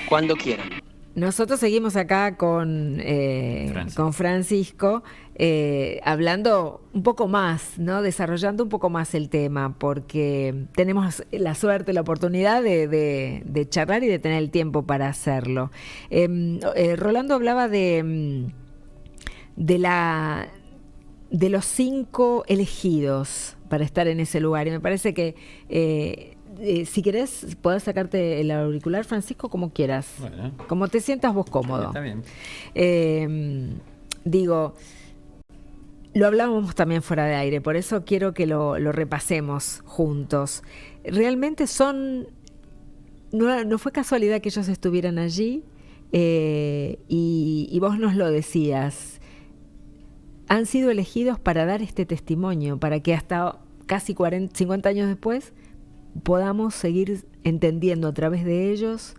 cuando quieran. Nosotros seguimos acá con Francisco, hablando un poco más, ¿no? Desarrollando un poco más el tema, porque tenemos la suerte, la oportunidad de charlar y de tener el tiempo para hacerlo. Rolando hablaba de los 5 elegidos para estar en ese lugar, y me parece que si querés, podés sacarte el auricular, Francisco, como quieras. Bueno. Como te sientas vos cómodo. Está bien. Digo, lo hablábamos también fuera de aire, por eso quiero que lo repasemos juntos. Realmente no fue casualidad que ellos estuvieran allí, y vos nos lo decías. Han sido elegidos para dar este testimonio, para que hasta casi 50 años después podamos seguir entendiendo a través de ellos,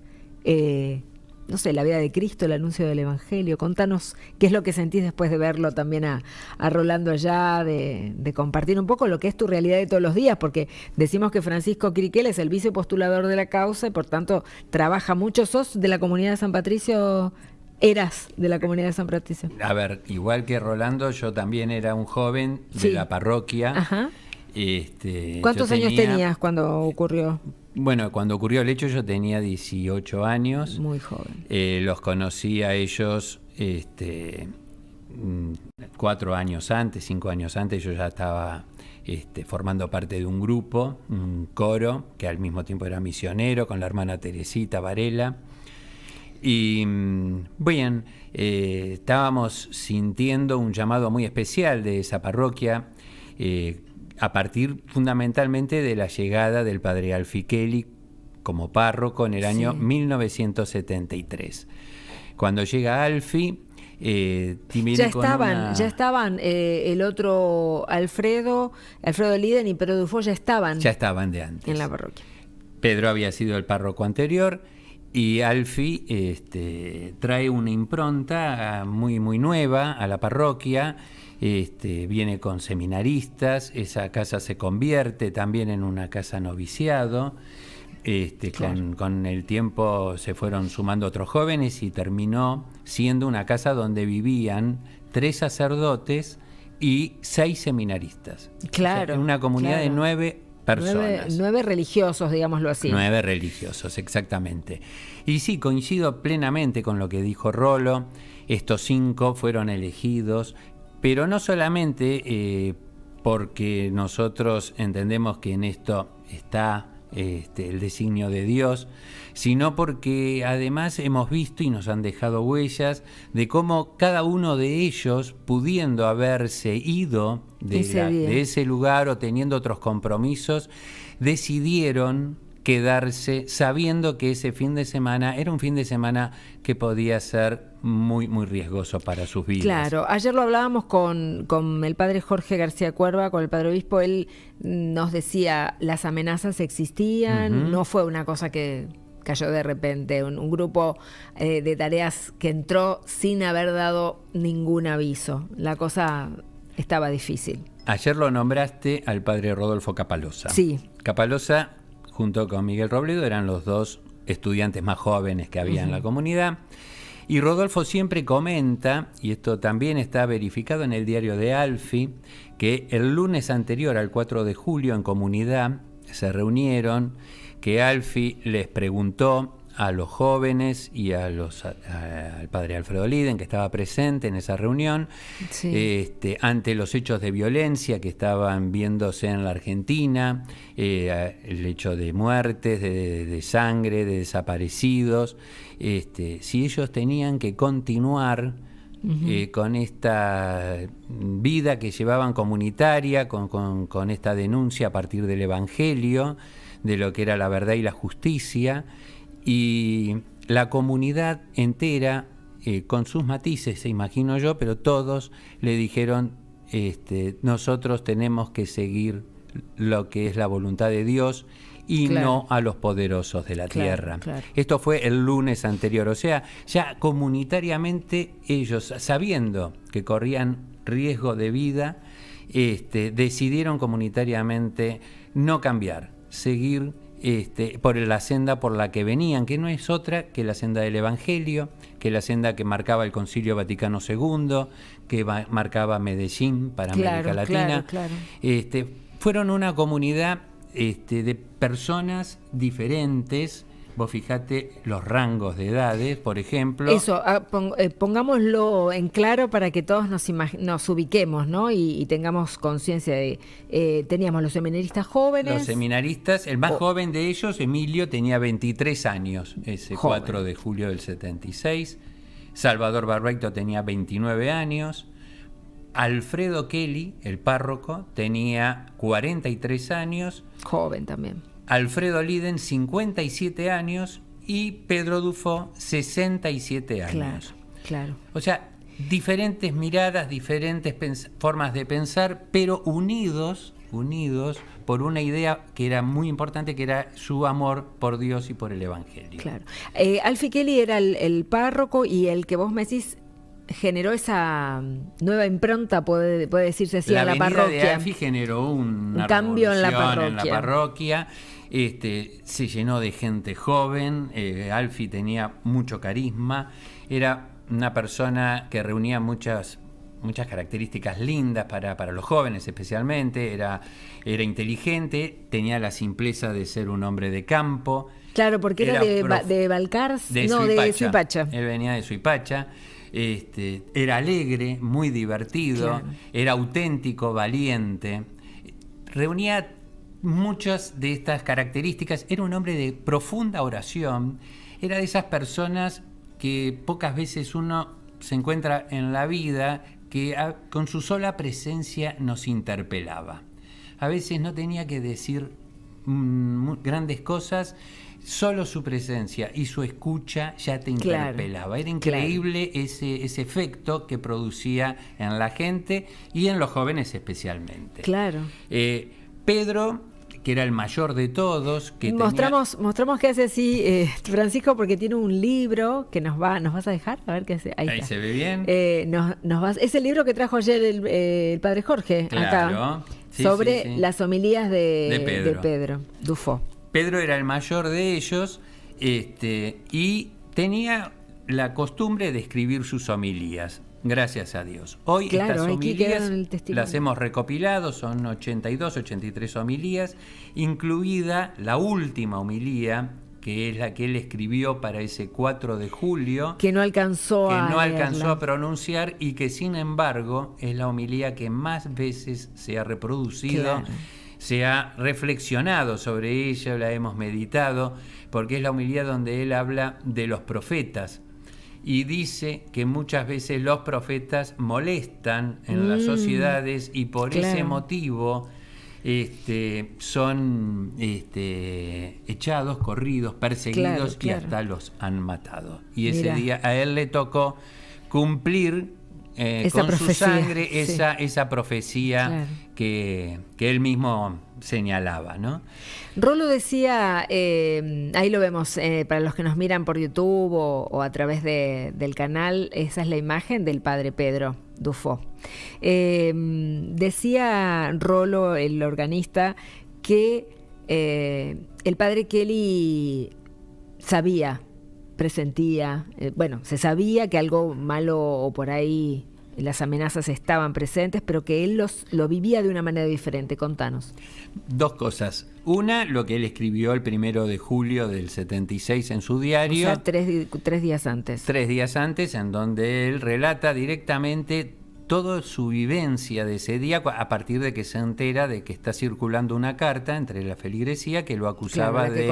no sé, la vida de Cristo, el anuncio del Evangelio. Contanos qué es lo que sentís después de verlo también a Rolando allá, de compartir un poco lo que es tu realidad de todos los días, porque decimos que Francisco Criquel es el vicepostulador de la causa y por tanto trabaja mucho. ¿Sos de la comunidad de San Patricio? ¿Eras de la comunidad de San Patricio? A ver, igual que Rolando, yo también era un joven de la parroquia. Ajá. ¿Cuántos años tenías cuando ocurrió? Bueno, cuando ocurrió el hecho yo tenía 18 años. Muy joven. Los conocí a ellos 4 años antes, 5 años antes. Yo ya estaba formando parte de un grupo, un coro, que al mismo tiempo era misionero, con la hermana Teresita Varela. Y bien, estábamos sintiendo un llamado muy especial de esa parroquia, a partir fundamentalmente de la llegada del padre Alfi Kelly como párroco en el año 1973. Cuando llega Alfi, ya estaban el otro Alfredo Liden y Pedro Dufo ya estaban de antes en la parroquia. Pedro había sido el párroco anterior y Alfi trae una impronta muy, muy nueva a la parroquia. Viene con seminaristas, esa casa se convierte también en una casa noviciado. Claro. Con el tiempo se fueron sumando otros jóvenes y terminó siendo una casa donde vivían 3 sacerdotes y 6 seminaristas. Claro. O sea, una comunidad de 9 personas. 9 religiosos, digámoslo así. 9 religiosos, exactamente. Y sí, coincido plenamente con lo que dijo Rolo. Estos 5 fueron elegidos, pero no solamente porque nosotros entendemos que en esto está el designio de Dios, sino porque además hemos visto y nos han dejado huellas de cómo cada uno de ellos, pudiendo haberse ido de ese lugar o teniendo otros compromisos, decidieron quedarse sabiendo que ese fin de semana era un fin de semana que podía ser muy, muy riesgoso para sus vidas. Claro, ayer lo hablábamos con el padre Jorge García Cuerva, con el padre obispo. Él nos decía, las amenazas existían, no fue una cosa que cayó de repente, un grupo de tareas que entró sin haber dado ningún aviso. La cosa estaba difícil. Ayer lo nombraste al padre Rodolfo Capalosa. Sí. Capalosa, junto con Miguel Robledo, eran los 2 estudiantes más jóvenes que había en la comunidad. Y Rodolfo siempre comenta, y esto también está verificado en el diario de Alfi, que el lunes anterior al 4 de julio en comunidad se reunieron, que Alfi les preguntó a los jóvenes y al padre Alfredo Liden, que estaba presente en esa reunión, ante los hechos de violencia que estaban viéndose en la Argentina, el hecho de muertes, de sangre, de desaparecidos, si ellos tenían que continuar con esta vida que llevaban comunitaria, con esta denuncia a partir del Evangelio, de lo que era la verdad y la justicia. Y la comunidad entera, con sus matices, se imagino yo, pero todos le dijeron, nosotros tenemos que seguir lo que es la voluntad de Dios y no a los poderosos de la tierra. Claro. Esto fue el lunes anterior, o sea, ya comunitariamente ellos, sabiendo que corrían riesgo de vida, decidieron comunitariamente no cambiar, seguir por la senda por la que venían, que no es otra que la senda del Evangelio, que la senda que marcaba el Concilio Vaticano II, que marcaba Medellín para América Latina. Claro. Fueron una comunidad de personas diferentes. Vos fijate los rangos de edades, por ejemplo. Eso, pongámoslo en claro para que todos nos ubiquemos, ¿no? Y tengamos conciencia de... teníamos los seminaristas jóvenes. Los seminaristas, el más joven de ellos, Emilio, tenía 23 años, ese joven. 4 de julio del 76. Salvador Barreto tenía 29 años. Alfredo Kelly, el párroco, tenía 43 años. Joven también. Alfredo Liden, 57 años, y Pedro Dufo, 67 años. Claro. O sea, diferentes miradas, diferentes formas de pensar, pero unidos por una idea que era muy importante, que era su amor por Dios y por el Evangelio. Claro. Alfie Kelly era el párroco, y el que vos me decís generó esa nueva impronta, puede decirse así, a la parroquia. La venida de Alfie generó un cambio en la parroquia. Se llenó de gente joven. Alfie tenía mucho carisma, era una persona que reunía muchas características lindas para los jóvenes especialmente. Era inteligente, tenía la simpleza de ser un hombre de campo. Claro, porque era de Balcarce, de Suipacha. Él venía de Suipacha. Era alegre, muy divertido, era auténtico, valiente, reunía muchas de estas características. Era un hombre de profunda oración, era de esas personas que pocas veces uno se encuentra en la vida, que con su sola presencia nos interpelaba. A veces no tenía que decir grandes cosas, solo su presencia y su escucha ya te interpelaba. Era increíble ese efecto que producía en la gente y en los jóvenes especialmente. Claro. Pedro, que era el mayor de todos, que mostramos que hace así Francisco, porque tiene un libro que nos vas a dejar, a ver qué hace. Ahí se ve bien. Es el libro que trajo ayer el padre Jorge, acá, sobre las homilías de Pedro Dufo. Pedro era el mayor de ellos, y tenía la costumbre de escribir sus homilías. Gracias a Dios. Hoy estas homilías las hemos recopilado, son 83 homilías, incluida la última homilía, que es la que él escribió para ese 4 de julio. Que no alcanzó a pronunciar, y que sin embargo es la homilía que más veces se ha reproducido, se ha reflexionado sobre ella, la hemos meditado, porque es la homilía donde él habla de los profetas. Y dice que muchas veces los profetas molestan en las sociedades, y por ese motivo son echados, corridos, perseguidos, y hasta los han matado. Y ese día a él le tocó cumplir con su sangre esa profecía que él mismo señalaba, ¿no? Rolo decía, ahí lo vemos, para los que nos miran por YouTube o a través del canal, esa es la imagen del padre Pedro Dufo. Decía Rolo, el organista, que el padre Kelly presentía, se sabía que algo malo o por ahí las amenazas estaban presentes, pero que él lo vivía de una manera diferente. Contanos. Dos cosas. Una, lo que él escribió el 1 de julio del 76 en su diario. O sea, tres días antes. 3 días antes, en donde él relata directamente toda su vivencia de ese día, a partir de que se entera de que está circulando una carta entre la feligresía que lo acusaba de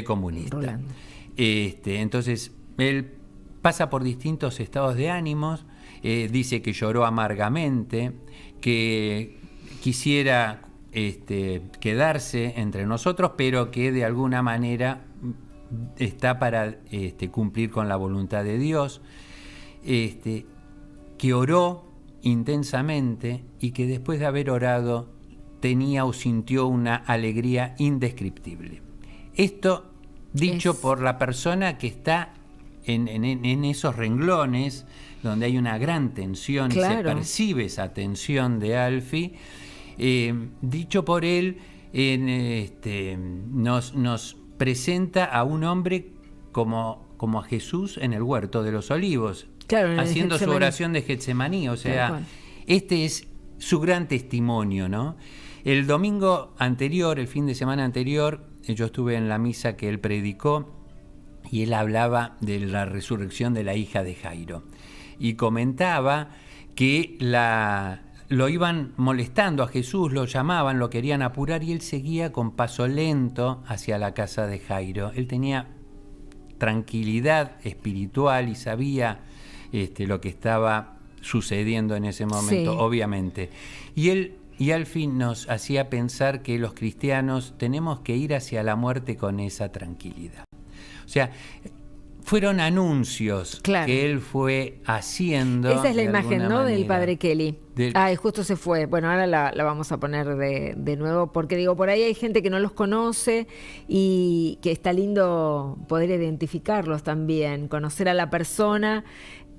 comunista. Rolando. Entonces, él pasa por distintos estados de ánimos. Dice que lloró amargamente, que quisiera quedarse entre nosotros, pero que de alguna manera está para cumplir con la voluntad de Dios, que oró intensamente, y que después de haber orado tenía o sintió una alegría indescriptible. Esto dicho por la persona que está en esos renglones donde hay una gran tensión, y se percibe esa tensión de Alfie, dicho por él, nos presenta a un hombre como a Jesús en el huerto de los Olivos, claro, haciendo su oración de Getsemaní. O sea, este es su gran testimonio, ¿no? El domingo anterior, el fin de semana anterior, yo estuve en la misa que él predicó y él hablaba de la resurrección de la hija de Jairo. Y comentaba que lo iban molestando a Jesús, lo llamaban, lo querían apurar y él seguía con paso lento hacia la casa de Jairo. Él tenía tranquilidad espiritual y sabía lo que estaba sucediendo en ese momento, obviamente. Y al fin nos hacía pensar que los cristianos tenemos que ir hacia la muerte con esa tranquilidad. O sea, fueron anuncios que él fue haciendo. Esa es la imagen, ¿no? Del padre Kelly. Y justo se fue. Bueno, ahora la vamos a poner de nuevo, porque digo, por ahí hay gente que no los conoce y que está lindo poder identificarlos también, conocer a la persona.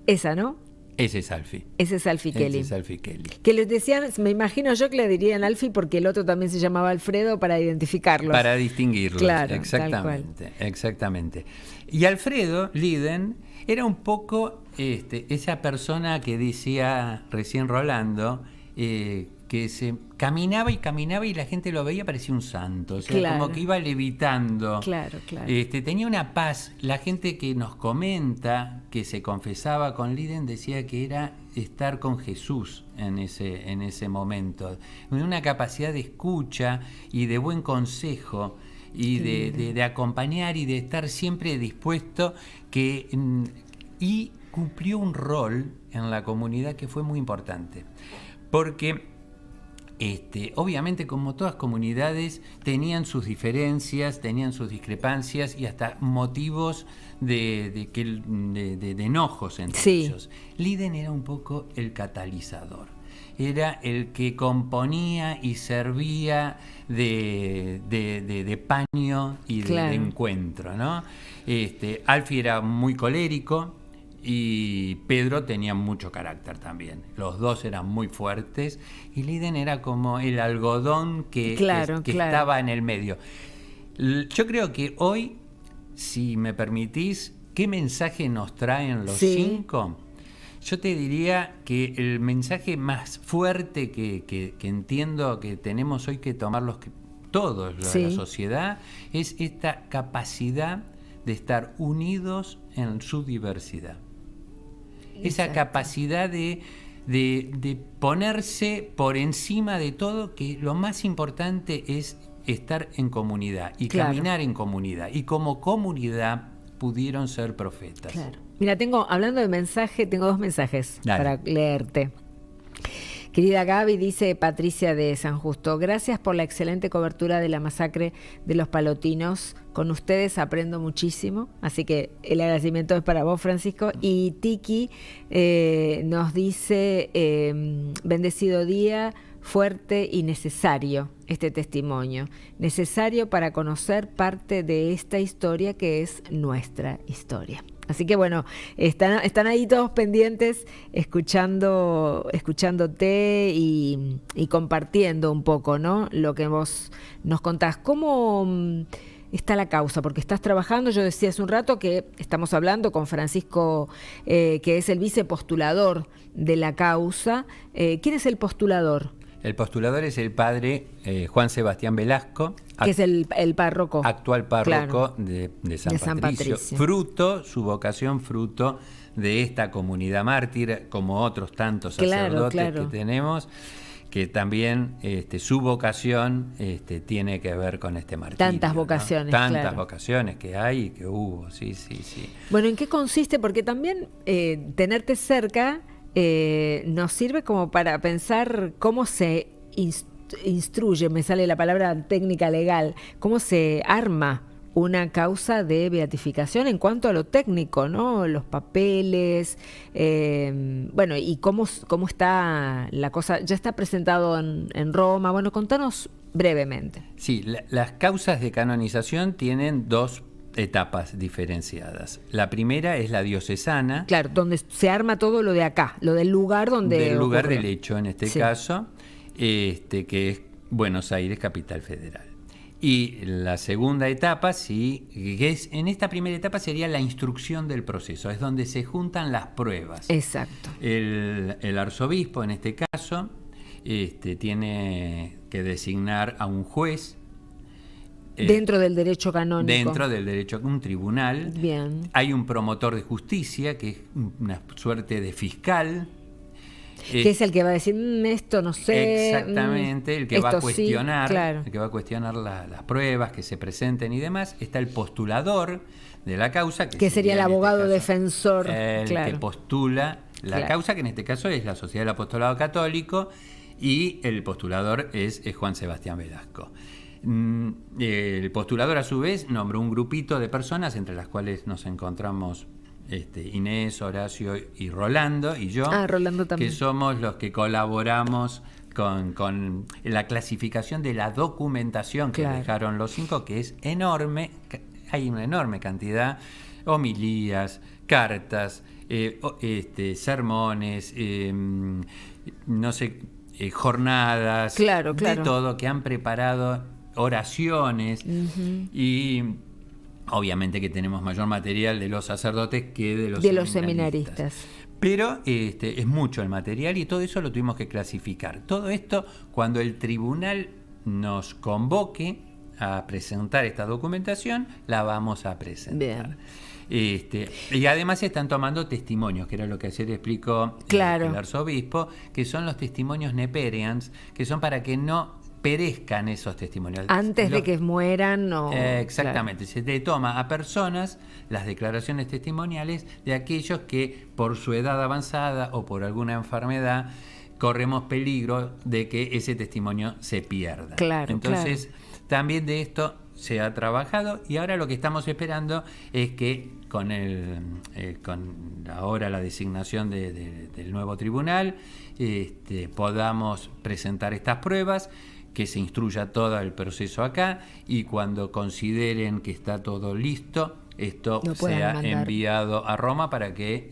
Esa, ¿no? Ese es Alfie. Ese es Alfie Kelly. Ese es Alfie Kelly. Que les decían, me imagino yo que le dirían Alfie porque el otro también se llamaba Alfredo para identificarlos. Para distinguirlos. Claro, exactamente, exactamente. Y Alfredo Liden era un poco esa persona que decía recién Rolando, que se caminaba y la gente lo veía, parecía un santo, o sea, como que iba levitando. Claro. Tenía una paz. La gente que nos comenta que se confesaba con Liden decía que era estar con Jesús en ese momento, una capacidad de escucha y de buen consejo y de acompañar y de estar siempre dispuesto y cumplió un rol en la comunidad que fue muy importante, porque obviamente, como todas comunidades, tenían sus diferencias, tenían sus discrepancias y hasta motivos de enojos entre ellos. Liden era un poco el catalizador. Era el que componía y servía de paño y de encuentro, ¿no? Alfie era muy colérico y Pedro tenía mucho carácter también. Los dos eran muy fuertes y Liden era como el algodón que estaba en el medio. Yo creo que hoy, si me permitís, ¿qué mensaje nos traen los cinco? Yo te diría que el mensaje más fuerte que entiendo que tenemos hoy que tomar todos la sociedad es esta capacidad de estar unidos en su diversidad. Esa capacidad de ponerse por encima de todo, que lo más importante es estar en comunidad y caminar en comunidad. Y como comunidad pudieron ser profetas. Claro. Mira, hablando de mensaje, tengo 2 mensajes para leerte. Querida Gaby, dice Patricia de San Justo, gracias por la excelente cobertura de la masacre de los palotinos. Con ustedes aprendo muchísimo, así que el agradecimiento es para vos, Francisco. Y Tiki nos dice, bendecido día, fuerte y necesario este testimonio. Necesario para conocer parte de esta historia que es nuestra historia. Así que bueno, están ahí todos pendientes, escuchándote y compartiendo un poco, ¿no? Lo que vos nos contás. ¿Cómo está la causa? Porque estás trabajando, yo decía hace un rato que estamos hablando con Francisco, que es el vicepostulador de la causa. ¿Quién es el postulador? El postulador es el padre Juan Sebastián Velasco, que es el párroco. Actual párroco de San Patricio. Su vocación fruto de esta comunidad mártir, como otros tantos sacerdotes que tenemos, que también su vocación tiene que ver con este martirio. Tantas vocaciones, ¿no? Tantas vocaciones que hay y que hubo, sí. Bueno, ¿en qué consiste? Porque también tenerte cerca nos sirve como para pensar cómo se instruye, me sale la palabra técnica legal, cómo se arma una causa de beatificación en cuanto a lo técnico, ¿no? Los papeles, bueno, y cómo está la cosa. Ya está presentado en Roma. Bueno, contanos brevemente. Sí, las causas de canonización tienen 2 etapas diferenciadas. La primera es la diocesana. Claro, donde se arma todo lo de acá, lo del lugar donde del lugar ocurrió. del hecho, en este caso, que es Buenos Aires, capital federal. Y la segunda etapa, sí, que es, en esta primera etapa sería la instrucción del proceso, es donde se juntan las pruebas. Exacto. El arzobispo, en este caso, tiene que designar a un juez. Dentro del derecho canónico. Dentro del derecho, un tribunal. Bien. Hay un promotor de justicia, que es una suerte de fiscal. Que es el que va a decir, esto no sé. Exactamente, el que va a cuestionar, sí, claro. el que va a cuestionar las pruebas que se presenten y demás. Está el postulador de la causa, que sería el abogado defensor. El que postula la causa, que en este caso es la Sociedad del Apostolado Católico, y el postulador es Juan Sebastián Velasco. El postulador, a su vez, nombró un grupito de personas, entre las cuales nos encontramos Inés, Horacio y Rolando, y yo, Rolando también, que somos los que colaboramos con la clasificación de la documentación que dejaron los 5, que es enorme. Hay una enorme cantidad: homilías, cartas, sermones, no sé, jornadas, de todo, que han preparado, oraciones. Y obviamente que tenemos mayor material de los sacerdotes que de los seminaristas. Pero es mucho el material, y todo eso lo tuvimos que clasificar. Todo esto, cuando el tribunal nos convoque a presentar esta documentación, la vamos a presentar. Bien. Y además se están tomando testimonios, que era lo que ayer explicó el arzobispo, que son los testimonios neperians, que son para que no perezcan esos testimonios. Antes de que mueran. Exactamente. Se le toma a personas las declaraciones testimoniales de aquellos que por su edad avanzada o por alguna enfermedad corremos peligro de que ese testimonio se pierda. Entonces, también de esto se ha trabajado, y ahora lo que estamos esperando es que con ahora la designación del nuevo tribunal podamos presentar estas pruebas, que se instruya todo el proceso acá, y cuando consideren que está todo listo, esto sea enviado a Roma para que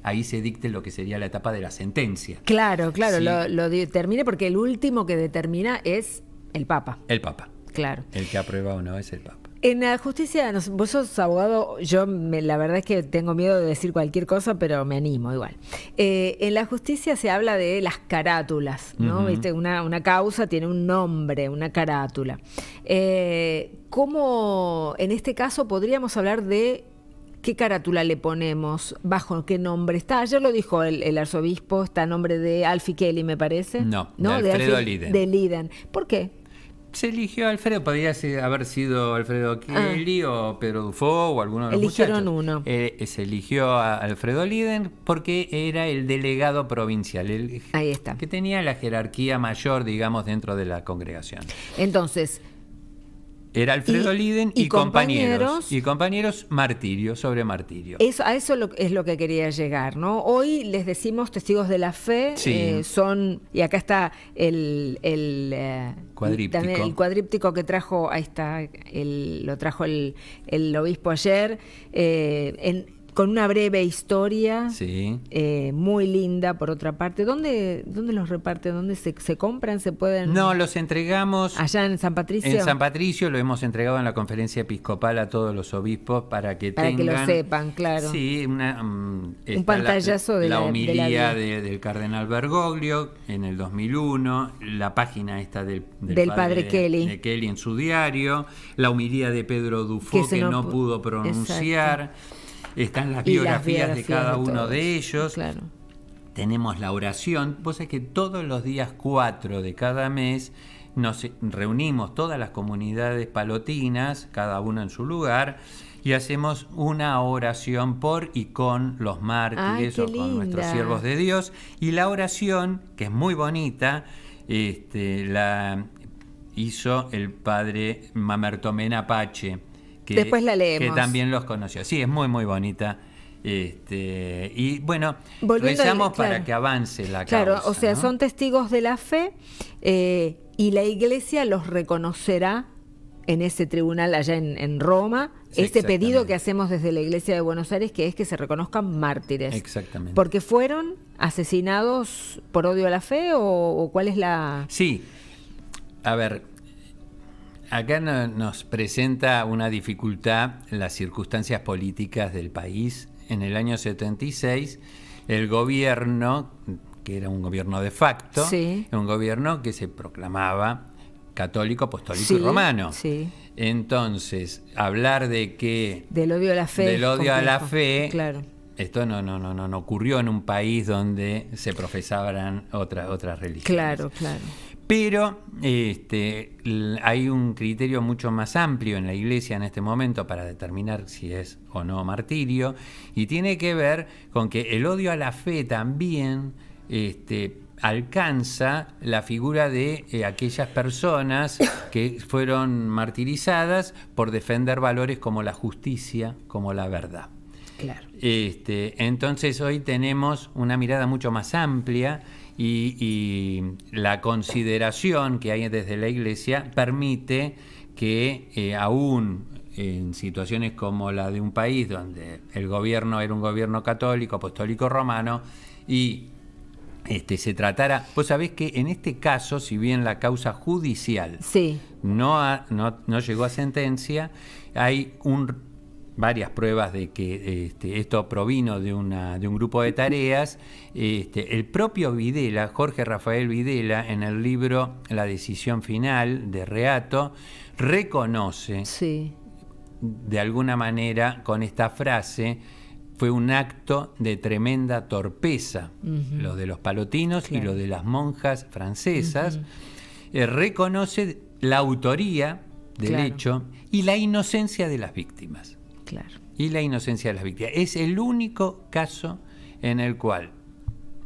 ahí se dicte lo que sería la etapa de la sentencia. Claro, sí. Lo determine, porque el último que determina es el Papa. El Papa. Claro. El que aprueba o no es el Papa. En la justicia, vos sos abogado, la verdad es que tengo miedo de decir cualquier cosa, pero me animo igual. En la justicia se habla de las carátulas, ¿no? ¿Viste? Una causa tiene un nombre, una carátula. ¿Cómo en este caso podríamos hablar de qué carátula le ponemos? ¿Bajo qué nombre está? Ayer lo dijo el arzobispo, está a nombre de Alfie Kelly, me parece. No, de Alfredo Liden. De Liden. ¿Por qué? Se eligió a Alfredo, podría haber sido Alfredo Kelly o Pedro Dufo o alguno de los muchachos. Eligieron uno. Se eligió a Alfredo Liden porque era el delegado provincial, ahí está, que tenía la jerarquía mayor, digamos, dentro de la congregación. Entonces, era Alfredo Liden y compañeros. Y compañeros, martirio sobre martirio. A eso es lo que quería llegar, ¿no? Hoy les decimos testigos de la fe, y acá está el cuadríptico. También el cuadríptico que trajo, ahí está, lo trajo el obispo ayer, con una breve historia, muy linda, por otra parte. ¿Dónde los reparten? ¿Dónde se compran? ¿Se pueden...? No, los entregamos... ¿Allá en San Patricio? En San Patricio, lo hemos entregado en la conferencia episcopal a todos los obispos para que que lo sepan, claro. Sí, un pantallazo de la homilía del cardenal Bergoglio en el 2001, la página esta del padre Kelly. De Kelly en su diario, la homilía de Pedro Dufo que no pudo pronunciar. Exacto. Están las biografías de cada uno de ellos. Claro. Tenemos la oración. Vos sabés que todos los días 4 de cada mes nos reunimos todas las comunidades palotinas, cada uno en su lugar, y hacemos una oración por y con los mártires o con nuestros siervos de Dios. Y la oración, que es muy bonita, la hizo el padre Mamertomena Apache. Después la leemos. Que también los conoció. Sí, es muy, muy bonita. Y bueno, rezamos para que avance la causa. Claro, o sea, ¿no? Son testigos de la fe, y la Iglesia los reconocerá en ese tribunal allá en Roma. Sí, este pedido que hacemos desde la Iglesia de Buenos Aires, que es que se reconozcan mártires. Exactamente. ¿Porque fueron asesinados por odio a la fe o cuál es la...? Sí. A ver, acá nos presenta una dificultad las circunstancias políticas del país. En el año 76, el gobierno, que era un gobierno de facto, Sí. era un gobierno que se proclamaba católico, apostólico Sí, y romano. sí. Entonces, hablar de que Del odio a la fe. del odio a la complejo. fe, Claro. esto no ocurrió en un país donde se profesaban otras religiones. Claro, claro. Pero hay un criterio mucho más amplio en la Iglesia en este momento para determinar si es o no martirio, y tiene que ver con que el odio a la fe también alcanza la figura de aquellas personas que fueron martirizadas por defender valores como la justicia, como la verdad. Claro. Entonces hoy tenemos una mirada mucho más amplia y la consideración que hay desde la Iglesia permite que aún en situaciones como la de un país donde el gobierno era un gobierno católico, apostólico romano, y se tratara... Vos sabés que en este caso, si bien la causa judicial Sí. no llegó a sentencia, hay varias pruebas de que esto provino de un grupo de tareas. El propio Videla, Jorge Rafael Videla, en el libro La decisión final de Reato, reconoce Sí. de alguna manera con esta frase: fue un acto de tremenda torpeza, lo de los palotinos, Claro. y lo de las monjas francesas. Reconoce la autoría del Claro. hecho y la inocencia de las víctimas. Claro. Y la inocencia de las víctimas. Es el único caso en el cual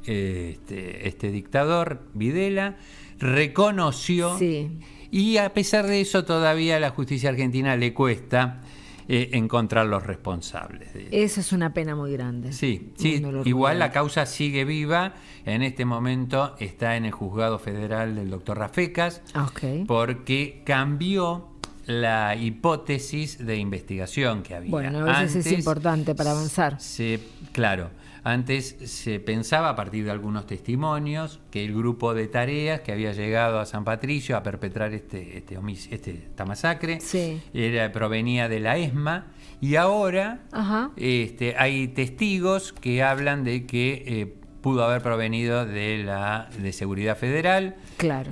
este dictador, Videla, reconoció, Sí. y a pesar de eso todavía a la justicia argentina le cuesta encontrar los responsables de Esa es una pena muy grande. Sí, Un dolor muy igual la grande. causa sigue viva. En este momento está en el juzgado federal del doctor Rafecas, Ok. porque cambió la hipótesis de investigación que había. Bueno, a veces es importante para avanzar. Claro, antes se pensaba, a partir de algunos testimonios, que el grupo de tareas que había llegado a San Patricio a perpetrar esta masacre Sí. provenía de la ESMA, y ahora Ajá. hay testigos que hablan de que pudo haber provenido de Seguridad Federal. Claro.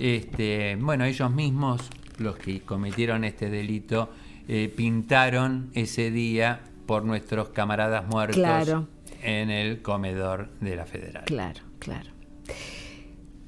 Bueno, ellos mismos, los que cometieron este delito, pintaron ese día por nuestros camaradas muertos. Claro. En el comedor de la Federal. Claro, claro.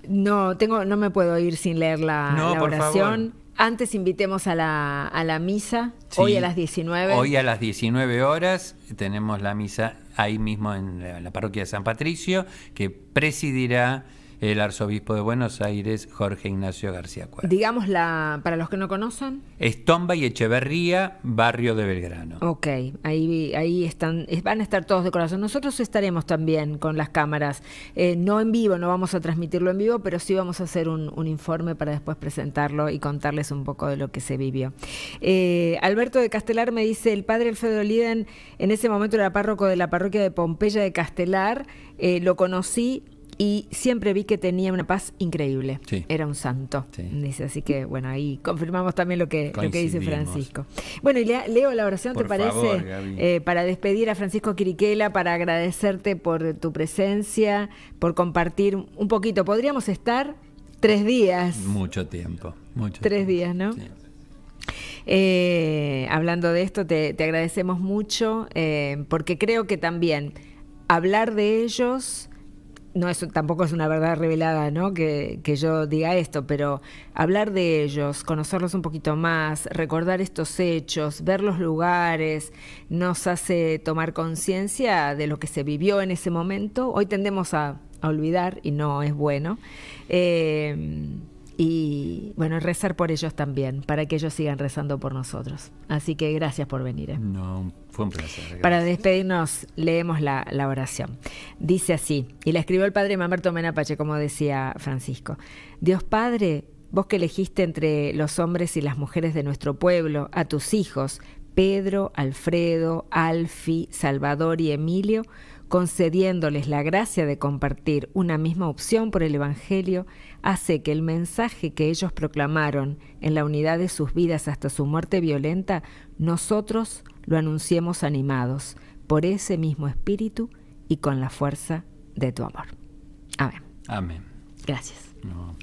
No me puedo ir sin leer la por oración. favor. Antes invitemos a la misa, Sí, hoy a las 19. Hoy a las 19 horas tenemos la misa ahí mismo en la parroquia de San Patricio, que presidirá el arzobispo de Buenos Aires, Jorge Ignacio García Cuervo. Digámosla para los que no conocen. Estomba y Echeverría, barrio de Belgrano. Ok, ahí están, van a estar todos de corazón. Nosotros estaremos también con las cámaras, no en vivo, no vamos a transmitirlo en vivo, pero sí vamos a hacer un informe para después presentarlo y contarles un poco de lo que se vivió. Alberto de Castelar me dice: el padre Alfredo Liden en ese momento era párroco de la parroquia de Pompeya de Castelar, lo conocí y siempre vi que tenía una paz increíble. Sí. Era un santo. Sí. Dice, así que bueno, ahí confirmamos también lo que dice Coincidimos. Francisco. Bueno, y leo la oración, Por ¿te parece? favor, Gaby. Para despedir a Francisco Quiriquela, para agradecerte por tu presencia, por compartir un poquito. Podríamos estar 3 días. Mucho tiempo. 3 días, ¿no? Sí. Hablando de esto, te agradecemos mucho, porque creo que también hablar de ellos, tampoco es una verdad revelada, ¿no? Que yo diga esto, pero hablar de ellos, conocerlos un poquito más, recordar estos hechos, ver los lugares, nos hace tomar conciencia de lo que se vivió en ese momento. Hoy tendemos a olvidar y no es bueno. Y bueno, rezar por ellos también, para que ellos sigan rezando por nosotros. Así que gracias por venir. No, fue un placer. Gracias. Para despedirnos, leemos la oración. Dice así, y la escribió el padre Mamerto Menapache, como decía Francisco. Dios Padre, vos que elegiste entre los hombres y las mujeres de nuestro pueblo a tus hijos, Pedro, Alfredo, Alfi, Salvador y Emilio, concediéndoles la gracia de compartir una misma opción por el Evangelio, hace que el mensaje que ellos proclamaron en la unidad de sus vidas hasta su muerte violenta, nosotros lo anunciemos animados por ese mismo espíritu y con la fuerza de tu amor. Amén. Amén. Gracias. No.